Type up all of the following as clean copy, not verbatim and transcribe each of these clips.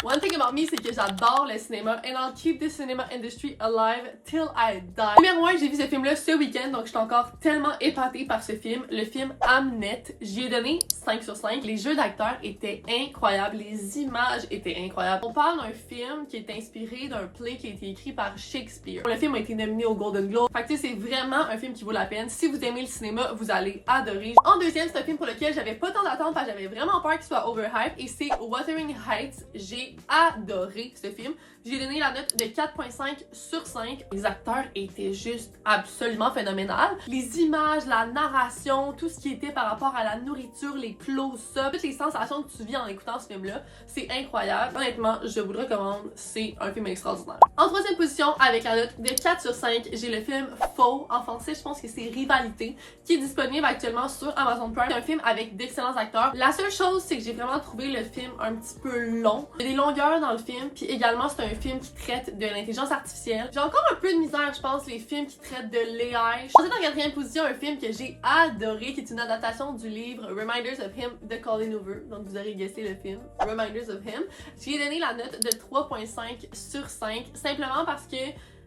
One thing about me, c'est que j'adore le cinéma and I'll keep the cinema industry alive till I die. Numéro 1, j'ai vu ce film-là ce week-end, donc je suis encore tellement épatée par ce film. Le film Hamnet, j'y ai donné 5 sur 5. Les jeux d'acteurs étaient incroyables, les images étaient incroyables. On parle d'un film qui est inspiré d'un play qui a été écrit par Shakespeare. Le film a été nominé au Golden Globe. Fait que tu sais, c'est vraiment un film qui vaut la peine. Si vous aimez le cinéma, vous allez adorer. En deuxième, c'est un film pour lequel j'avais pas tant d'attentes parce que j'avais vraiment peur qu'il soit overhyped et c'est Wuthering Heights. J'ai adoré ce film. J'ai donné la note de 4.5 sur 5. Les acteurs étaient juste absolument phénoménales. Les images, la narration, tout ce qui était par rapport à la nourriture, les close-ups, toutes les sensations que tu vis en écoutant ce film-là, c'est incroyable. Honnêtement, je vous le recommande. C'est un film extraordinaire. En troisième position, avec la note de 4 sur 5, j'ai le film Faux. En français, je pense que c'est Rivalité, qui est disponible actuellement sur Amazon Prime. C'est un film avec d'excellents acteurs. La seule chose, c'est que j'ai vraiment trouvé le film un petit peu long. Il y a des longueurs dans le film, puis également, c'est un film qui traite de l'intelligence artificielle. J'ai encore un peu de misère, je pense, les films qui traitent de l'AI. Je pensais en quatrième position un film que j'ai adoré, qui est une adaptation du livre Reminders of Him de Colin Hoover. Donc vous aurez guessé le film Reminders of Him. J'ai donné la note de 3.5 sur 5, simplement parce que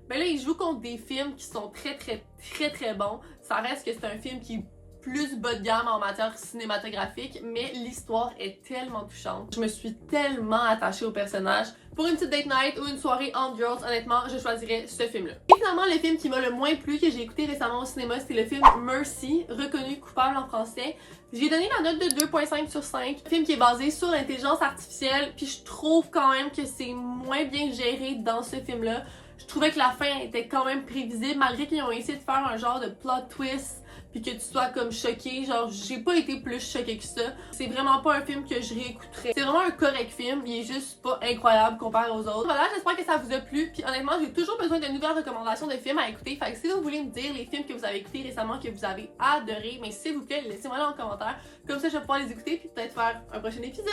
ben là, il joue contre des films qui sont très bons. Ça reste que c'est un film qui plus bas de gamme en matière cinématographique, mais l'histoire est tellement touchante. Je me suis tellement attachée au personnage. Pour une petite date night ou une soirée entre girls, honnêtement, je choisirais ce film-là. Et finalement, le film qui m'a le moins plu, que j'ai écouté récemment au cinéma, c'est le film Mercy, reconnu coupable en français. J'ai donné la note de 2.5 sur 5. Un film qui est basé sur l'intelligence artificielle, puis je trouve quand même que c'est moins bien géré dans ce film-là. Je trouvais que la fin était quand même prévisible, malgré qu'ils ont essayé de faire un genre de plot twist puis que tu sois comme choqué. Genre, j'ai pas été plus choquée que ça. C'est vraiment pas un film que je réécouterais. C'est vraiment un correct film, il est juste pas incroyable comparé aux autres. Voilà, j'espère que ça vous a plu. Puis honnêtement, j'ai toujours besoin de nouvelles recommandations de films à écouter. Fait que si vous voulez me dire les films que vous avez écoutés récemment, que vous avez adoré, mais s'il vous plaît, laissez-moi là en commentaire. Comme ça, je vais pouvoir les écouter puis peut-être faire un prochain épisode.